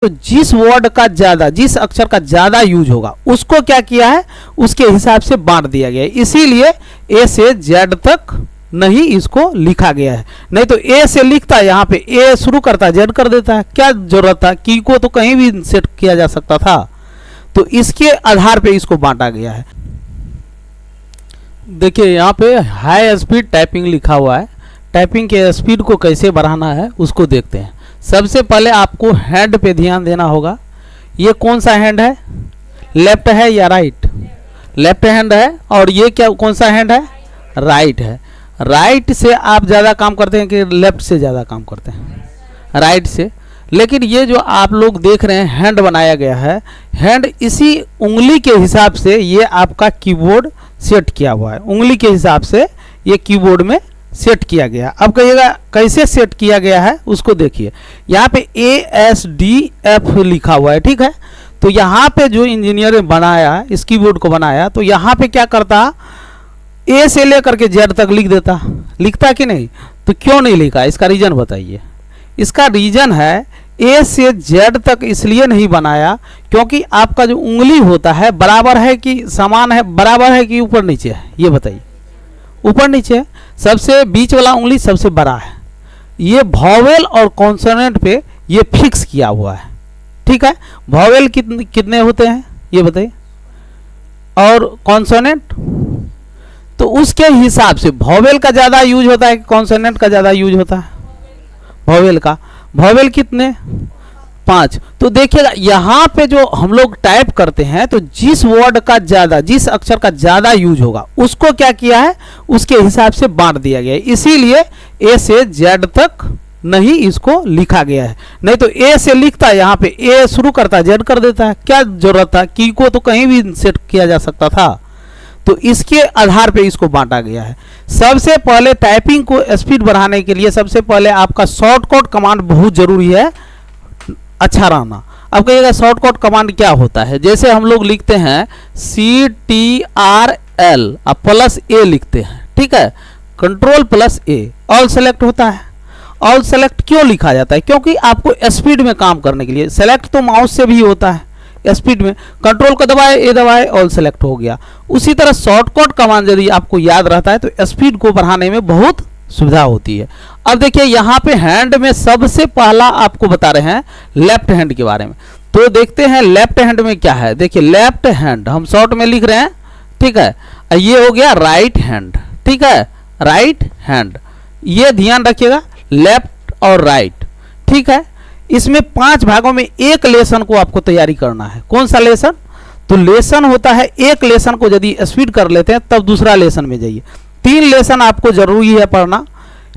तो जिस वर्ड का ज्यादा, जिस अक्षर का ज्यादा यूज होगा उसको क्या किया है, उसके हिसाब से बांट दिया गया है। इसीलिए ए से जेड तक नहीं इसको लिखा गया है। नहीं तो ए से लिखता है, यहाँ पे ए शुरू करता है जेड कर देता है, क्या जरूरत था, की को तो कहीं भी सेट किया जा सकता था। तो इसके आधार पे इसको बांटा गया है। देखिए यहाँ पे हाई स्पीड टाइपिंग लिखा हुआ है। टाइपिंग के स्पीड को कैसे बढ़ाना है उसको देखते हैं। सबसे पहले आपको हैंड पे ध्यान देना होगा। ये कौन सा हैंड है, लेफ्ट है या राइट? लेफ्ट हैंड है। और ये क्या कौन सा हैंड है, राइट है। राइट से आप ज़्यादा काम करते हैं कि लेफ्ट से ज़्यादा काम करते हैं? राइट से। लेकिन ये जो आप लोग देख रहे हैं हैंड बनाया गया है, हैंड इसी उंगली के हिसाब से ये आपका कीबोर्ड सेट किया हुआ है। उंगली के हिसाब से ये कीबोर्ड में सेट किया गया। अब कहिएगा कैसे सेट किया गया है उसको देखिए। यहाँ पे ASDF लिखा हुआ है, ठीक है। तो यहाँ पे जो इंजीनियर ने बनाया इस कीबोर्ड को बनाया, तो यहाँ पे क्या करता, ए से लेकर के जेड तक लिख देता। लिखता कि नहीं? तो क्यों नहीं लिखा, इसका रीजन बताइए। इसका रीजन है ए से जेड तक इसलिए नहीं बनाया क्योंकि आपका जो उंगली होता है बराबर है कि समान है, बराबर है कि ऊपर नीचे है, ये बताइए। ऊपर नीचे है। सबसे बीच वाला उंगली सबसे बड़ा है। ये वॉवेल और कॉन्सोनेंट पे ये फिक्स किया हुआ है, ठीक है। वॉवेल कितने होते हैं ये बताइए, और कॉन्सोनेंट तो उसके हिसाब से वॉवेल का ज़्यादा यूज होता है कि कॉन्सोनेंट का ज़्यादा यूज होता है? वॉवेल का। वॉवेल कितने? 5। तो देखिएगा यहाँ पे जो हम लोग टाइप करते हैं तो जिस वर्ड का ज़्यादा, जिस अक्षर का ज़्यादा यूज होगा उसको क्या किया है, उसके हिसाब से बांट दिया गया है। इसीलिए ए से जेड तक नहीं इसको लिखा गया है। नहीं तो ए से लिखता है, यहाँ पे ए शुरू करता है जेड कर देता है, क्या जरूरत था, की को तो कहीं भी सेट किया जा सकता था। तो इसके आधार पे इसको बांटा गया है। सबसे पहले टाइपिंग को स्पीड बढ़ाने के लिए सबसे पहले आपका शॉर्टकट कमांड बहुत जरूरी है, अच्छा रहना। अब कहिएगा शॉर्टकट कमांड क्या होता है? जैसे हम लोग लिखते हैं CTRL अब +A लिखते हैं, ठीक है। Ctrl+A ऑल सेलेक्ट होता है। ऑल सेलेक्ट क्यों लिखा जाता है? क्योंकि आपको स्पीड में काम करने के लिए। सेलेक्ट तो माउस से भी होता है स्पीड में। कंट्रोल को दबाए, ए दबाए, ऑल सेलेक्ट हो गया। उसी तरह शॉर्टकट कमांड यदि आपको याद रहता है तो स्पीड को बढ़ाने में बहुत सुविधा होती है। अब देखिए यहाँ पे हैंड में सबसे पहला आपको बता रहे हैं लेफ्ट हैंड के बारे में। तो देखते हैं लेफ्ट हैंड में क्या है। देखिए लेफ्ट हैंड हम शॉर्ट में लिख रहे हैं, ठीक है। ये हो गया राइट हैंड, ठीक है। राइट हैंड, ये ध्यान रखिएगा, लेफ्ट और राइट, ठीक है। इसमें 5 भागों में एक लेसन को आपको तैयारी करना है। कौन सा लेसन? तो लेसन होता है, एक लेसन को यदि स्पीड कर लेते हैं तब दूसरा लेसन में जाइए। 3 लेसन आपको जरूरी है पढ़ना।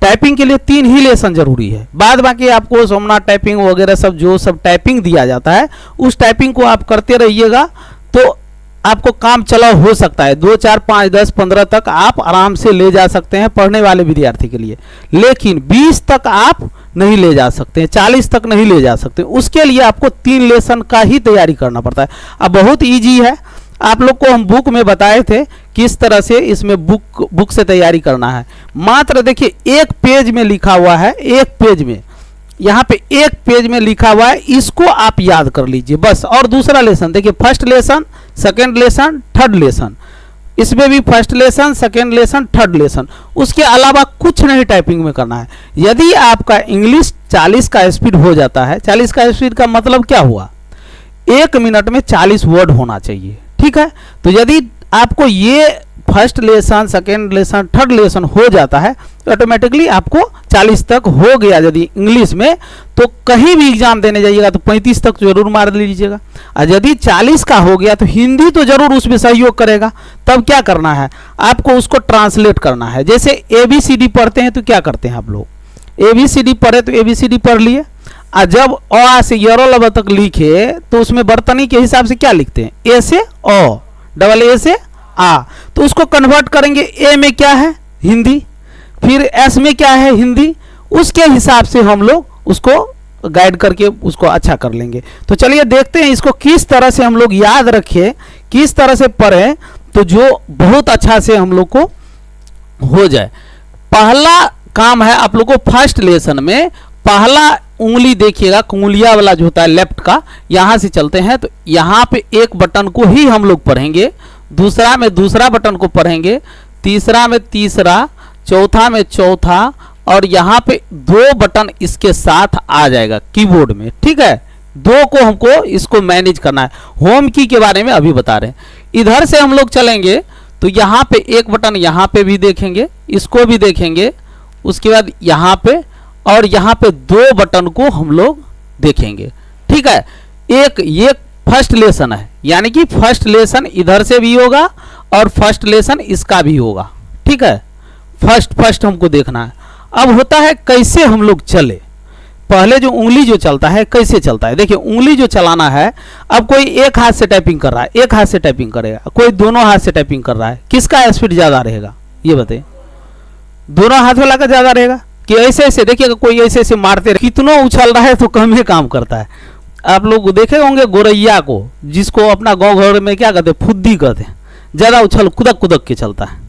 टाइपिंग के लिए 3 ही लेसन जरूरी है। बाद बाकी आपको सोमनाथ टाइपिंग वगैरह सब जो सब टाइपिंग दिया जाता है उस टाइपिंग को आप करते रहिएगा तो आपको काम चलाव हो सकता है। 2, 4, 5, 10, 15 तक आप आराम से ले जा सकते हैं पढ़ने वाले विद्यार्थी के लिए। लेकिन 20 तक आप नहीं ले जा सकते हैं, 40 तक नहीं ले जा सकते। उसके लिए आपको 3 लेसन का ही तैयारी करना पड़ता है। अब बहुत ईजी है, आप लोग को हम बुक में बताए थे किस तरह से इसमें बुक से तैयारी करना है। मात्र देखिए एक पेज में लिखा हुआ है, एक पेज में, यहाँ पे एक पेज में लिखा हुआ है, इसको आप याद कर लीजिए बस। और दूसरा लेसन देखिए, first lesson, second lesson, third lesson. इसमें भी first lesson, second lesson, third lesson. उसके अलावा कुछ नहीं टाइपिंग में करना है। यदि आपका इंग्लिश 40 का स्पीड हो जाता है, 40 का स्पीड का मतलब क्या हुआ, 1 मिनट में 40 वर्ड होना चाहिए, ठीक है। तो यदि आपको ये first lesson, second lesson, third lesson हो जाता है तो ऑटोमेटिकली आपको 40 तक हो गया। यदि इंग्लिश में तो कहीं भी एग्जाम देने जाइएगा तो 35 तक जरूर मार लीजिएगा। और यदि 40 का हो गया तो हिंदी तो जरूर उसमें सहयोग करेगा। तब क्या करना है, आपको उसको ट्रांसलेट करना है। जैसे ABCD पढ़ते हैं तो क्या करते हैं आप लोग, ABCD पढ़े तो ABCD पढ़ लिए, और जब अ से य तक लिखे तो उसमें बर्तनी के हिसाब से क्या लिखते हैं, ए से अ, डबल ए से आ। तो उसको कन्वर्ट करेंगे, ए में क्या है हिंदी, फिर एस में क्या है हिंदी, उसके हिसाब से हम लोग उसको गाइड करके उसको अच्छा कर लेंगे। तो चलिए देखते हैं इसको किस तरह से हम लोग याद रखें, किस तरह से पढ़ें तो जो बहुत अच्छा से हम लोग को हो जाए। पहला काम है आप लोग को फर्स्ट लेसन में पहला उंगली देखिएगा, उंगलिया वाला जो होता है लेफ्ट का, यहां से चलते हैं तो यहां पे एक बटन को ही हम लोग पढ़ेंगे, दूसरा में दूसरा बटन को पढ़ेंगे, तीसरा में तीसरा, चौथा में चौथा, और यहाँ पे 2 बटन इसके साथ आ जाएगा कीबोर्ड में। ठीक है, 2 को हमको इसको मैनेज करना है। होम की के बारे में अभी बता रहे हैं। इधर से हम लोग चलेंगे तो यहाँ पे एक बटन यहाँ पे भी देखेंगे, इसको भी देखेंगे, उसके बाद यहाँ पे और यहाँ पे 2 बटन को हम लोग देखेंगे। ठीक है, एक ये फर्स्ट लेसन है, यानी कि फर्स्ट लेसन इधर से भी होगा और फर्स्ट लेसन इसका भी होगा। ठीक है, फर्स्ट हमको देखना है। अब होता है कैसे हम लोग चले, पहले जो उंगली जो चलता है कैसे चलता है। देखिए उंगली जो चलाना है, अब कोई एक हाथ से टाइपिंग कर रहा है, एक हाथ से टाइपिंग करेगा, कोई दोनों हाथ से टाइपिंग कर रहा है, किसका स्पीड ज़्यादा रहेगा ये बताइए? दोनों हाथ वाला का ज़्यादा रहेगा कि ऐसे ऐसे? देखिएगा कोई ऐसे ऐसे मारते रहे, कितनों उछल रहा है तो कम ही काम करता है। आप लोग देखे होंगे गोरैया को, जिसको अपना गाँव घर में क्या कहते हैं, फुद्दी कहते हैं, ज़्यादा उछल कुदक कुदक के चलता है।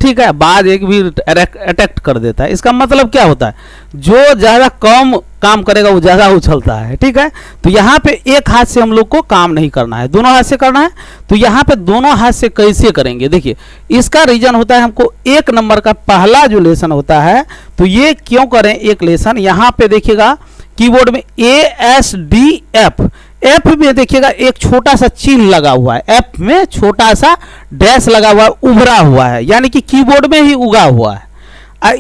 ठीक है, बाद एक भी अटैक कर देता है। इसका मतलब क्या होता है, जो ज़्यादा कम काम करेगा वो ज़्यादा उछलता है। ठीक है, तो यहाँ पे एक हाथ से हम लोग को काम नहीं करना है, दोनों हाथ से करना है। तो यहाँ पे दोनों हाथ से कैसे करेंगे, देखिए इसका रीजन होता है हमको 1 नंबर का पहला जो लेसन होता है, तो ये क्यों करें एक लेसन, यहाँ पे देखिएगा कीबोर्ड में ASDF, एफ में देखिएगा एक छोटा सा चिन्ह लगा हुआ है, एफ में छोटा सा डैश लगा हुआ है, उभरा हुआ है, यानी कि कीबोर्ड में ही उगा हुआ है।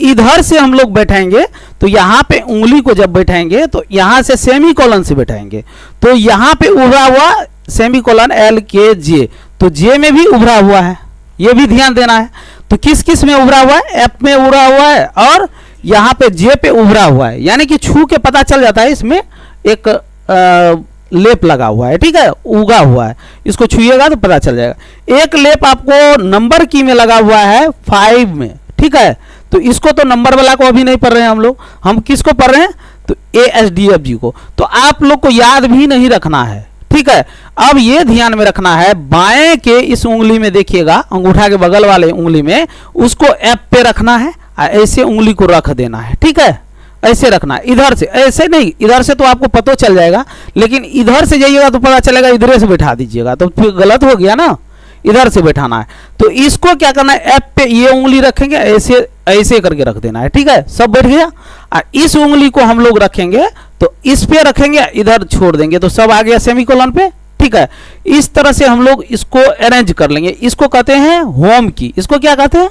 इधर से हम लोग बैठाएंगे तो यहाँ पे उंगली को जब बैठाएंगे तो यहाँ से सेमीकोलन से बैठाएंगे, तो यहाँ पे उभरा हुआ सेमीकोलन LKJ, तो जे में भी उभरा हुआ है, ये भी ध्यान देना है। तो किस किस में उभरा हुआ है, एफ में उभरा हुआ है और यहाँ पे जे पे उभरा हुआ है, यानी कि छू के पता चल जाता है इसमें एक लेप लगा हुआ है। ठीक है, उगा हुआ है, इसको छुइएगा तो पता चल जाएगा। एक लेप आपको नंबर की में लगा हुआ है 5 में। ठीक है, तो इसको तो नंबर वाला को अभी नहीं पढ़ रहे हैं हम लोग, हम किसको पढ़ रहे हैं, तो ASDFG को। तो आप लोग को याद भी नहीं रखना है। ठीक है, अब ये ध्यान में रखना है, बाएं के इस उंगली में देखिएगा, अंगूठा के बगल वाले उंगली में उसको F पे रखना है, ऐसे उंगली को रख देना है। ठीक है, ऐसे रखना है, इधर से ऐसे नहीं, इधर से तो आपको पता चल जाएगा, लेकिन इधर से जाइएगा तो पता चलेगा, इधर से बैठा दीजिएगा तो फिर गलत हो गया ना, इधर से बैठाना है। तो इसको क्या करना है, एफ पे ये उंगली रखेंगे, ऐसे ऐसे करके रख देना है। ठीक है, सब बैठ गया। इस उंगली को हम लोग रखेंगे तो इस पे रखेंगे, इधर छोड़ देंगे तो सब आ गया सेमीकोलन पे। ठीक है, इस तरह से हम लोग इसको अरेंज कर लेंगे। इसको कहते हैं होम की, इसको क्या कहते हैं,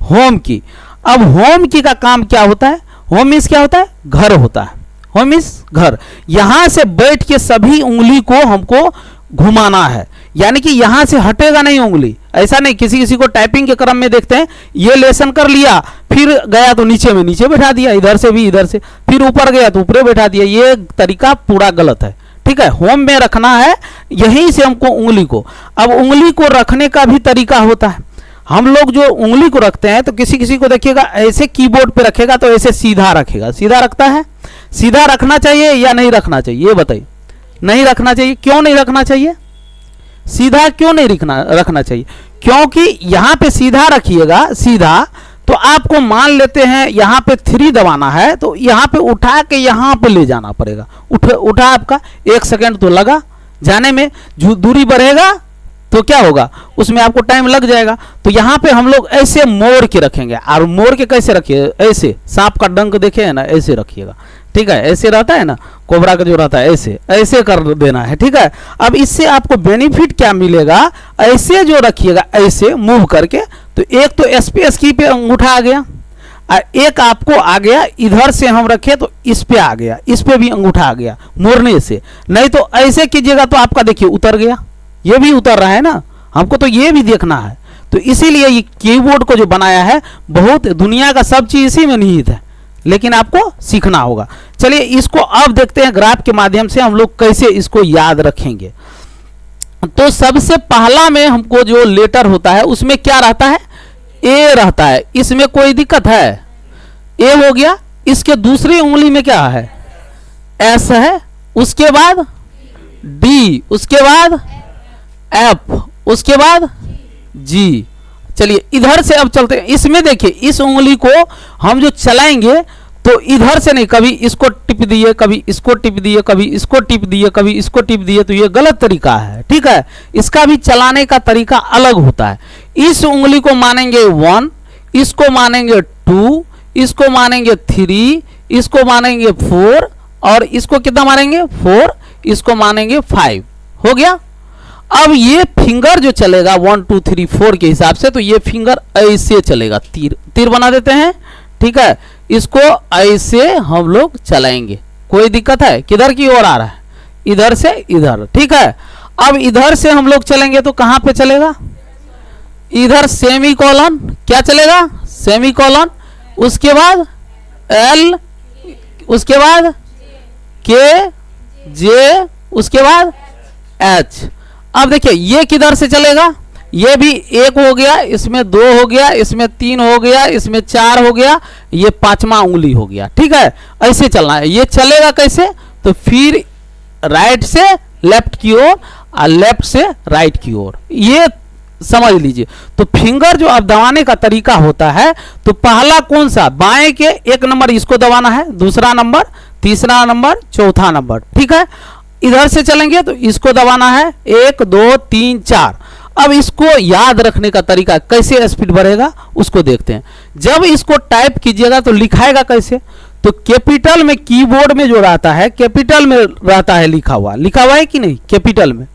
होम की। अब होम की का काम क्या होता है, होम मीन्स क्या होता है, घर होता है, होम मीन्स घर। यहां से बैठ के सभी उंगली को हमको घुमाना है, यानी कि यहां से हटेगा नहीं उंगली। ऐसा नहीं, किसी किसी को टाइपिंग के क्रम में देखते हैं, ये लेसन कर लिया, फिर गया तो नीचे में नीचे बैठा दिया, इधर से भी इधर से, फिर ऊपर गया तो ऊपर बैठा दिया, ये तरीका पूरा गलत है। ठीक है, होम में रखना है यहीं से हमको उंगली को। अब उंगली को रखने का भी तरीका होता है। हम लोग जो उंगली को रखते हैं तो किसी किसी को देखिएगा ऐसे कीबोर्ड पे रखेगा तो ऐसे सीधा रखेगा, सीधा रखता है। सीधा रखना चाहिए या नहीं रखना चाहिए ये बताइए? नहीं रखना चाहिए। क्यों नहीं रखना चाहिए, सीधा क्यों नहीं रखना चाहिए? क्योंकि यहाँ पे सीधा रखिएगा, सीधा तो आपको मान लेते हैं यहाँ पे 3 दबाना है तो यहाँ पे उठा के यहाँ पे ले जाना पड़ेगा। उठा आपका 1 सेकेंड तो लगा जाने में, जो दूरी बढ़ेगा तो क्या होगा, उसमें आपको टाइम लग जाएगा। तो यहाँ पे हम लोग ऐसे मोड़ के रखेंगे। और मोड़ के कैसे रखिए, ऐसे सांप का डंक देखे है ना, ऐसे रखिएगा। ठीक है, ऐसे रहता है ना, कोबरा का जो रहता है ऐसे ऐसे कर देना है। ठीक है, अब इससे आपको बेनिफिट क्या मिलेगा, ऐसे जो रखिएगा ऐसे मूव करके, तो एक तो स्पेस की पे अंगूठा आ गया और एक आपको आ गया, इधर से हम रखे तो इस पे आ गया, इस पे भी अंगूठा आ गया मोड़ने से। नहीं तो ऐसे कीजिएगा तो आपका देखिए उतर गया, ये भी उतर रहा है ना, हमको तो ये भी देखना है। तो इसीलिए ये कीबोर्ड को जो बनाया है, बहुत दुनिया का सब चीज इसी में निहित है, लेकिन आपको सीखना होगा। चलिए इसको अब देखते हैं ग्राफ के माध्यम से हम लोग कैसे इसको याद रखेंगे। तो सबसे पहला में हमको जो लेटर होता है उसमें क्या रहता है, ए रहता है। इसमें कोई दिक्कत है, ए हो गया। इसके दूसरी उंगली में क्या है, एस है, उसके बाद डी, उसके बाद एफ, उसके बाद जी। चलिए इधर से अब चलते हैं। इसमें देखिए इस उंगली को हम जो चलाएंगे तो इधर से नहीं, कभी इसको टिप दिए, कभी इसको टिप दिए, कभी इसको टिप दिए, कभी इसको टिप दिए, तो ये गलत तरीका है। ठीक है, इसका भी चलाने का तरीका अलग होता है। इस उंगली को मानेंगे 1, इसको मानेंगे 2, इसको मानेंगे 3, इसको मानेंगे 4, और इसको कितना मानेंगे 4, इसको मानेंगे 5। हो गया। अब ये फिंगर जो चलेगा 1 2 3 4 के हिसाब से, तो ये फिंगर ऐसे चलेगा, तीर तीर बना देते हैं। ठीक है, इसको ऐसे हम लोग चलाएंगे। कोई दिक्कत है? किधर की ओर आ रहा है? इधर से इधर। ठीक है, अब इधर से हम लोग चलेंगे तो कहां पे चलेगा? इधर सेमी कॉलन, क्या चलेगा? सेमी कॉलन, उसके बाद एल, उसके बाद के, जे, उसके बाद एच। अब देखिए ये किधर से चलेगा? ये भी 1 हो गया, इसमें 2 हो गया, इसमें 3 हो गया, इसमें 4 हो गया, ये 5वां उंगली हो गया। ठीक है, ऐसे चलना है। ये चलेगा कैसे? तो फिर राइट से लेफ्ट की ओर और लेफ्ट से राइट की ओर, ये समझ लीजिए। तो फिंगर जो आप दबाने का तरीका होता है, तो पहला कौन सा? बाएं के 1 नंबर इसको दबाना है, दूसरा नंबर, तीसरा नंबर, चौथा नंबर। ठीक है, इधर से चलेंगे तो इसको दबाना है 1 2 3 4। अब इसको याद रखने का तरीका, कैसे स्पीड बढ़ेगा उसको देखते हैं। जब इसको टाइप कीजिएगा तो लिखाएगा कैसे? तो कैपिटल में, कीबोर्ड में जो रहता है कैपिटल में रहता है लिखा हुआ है कि नहीं? कैपिटल में।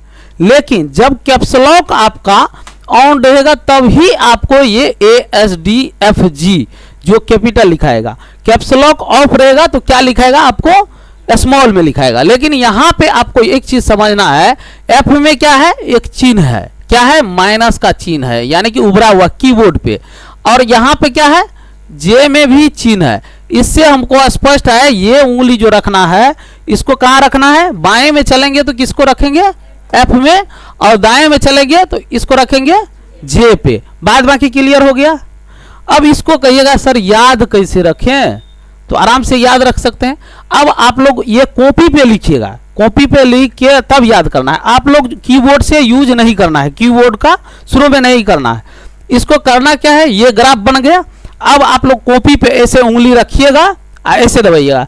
लेकिन जब कैप्स लॉक आपका ऑन रहेगा तब ही आपको ये ASDFG जो कैपिटल लिखाएगा। कैप्स लॉक ऑफ रहेगा तो क्या लिखाएगा? आपको स्मॉल में लिखाएगा। लेकिन यहां पे आपको एक चीज समझना है, एफ में क्या है? एक चिन्ह है, क्या है? माइनस का चिन्ह है, यानी कि उभरा हुआ कीबोर्ड पे। और यहां पे क्या है? जे में भी चिन्ह है। इससे हमको स्पष्ट है ये उंगली जो रखना है, इसको कहां रखना है? बाएं में चलेंगे तो किसको रखेंगे? एफ में, और दाएं में चलेंगे तो इसको रखेंगे जे पे। बाद बाकी क्लियर हो गया। अब इसको कहिएगा सर याद कैसे रखें? तो आराम से याद रख सकते हैं। अब आप लोग ये कॉपी पे लिखिएगा, कॉपी पे लिख के तब याद करना है। आप लोग कीबोर्ड से यूज नहीं करना है, कीबोर्ड का शुरू में नहीं करना है। इसको करना क्या है? ये ग्राफ बन गया। अब आप लोग कॉपी पे ऐसे उंगली रखिएगा, ऐसे दबाइएगा,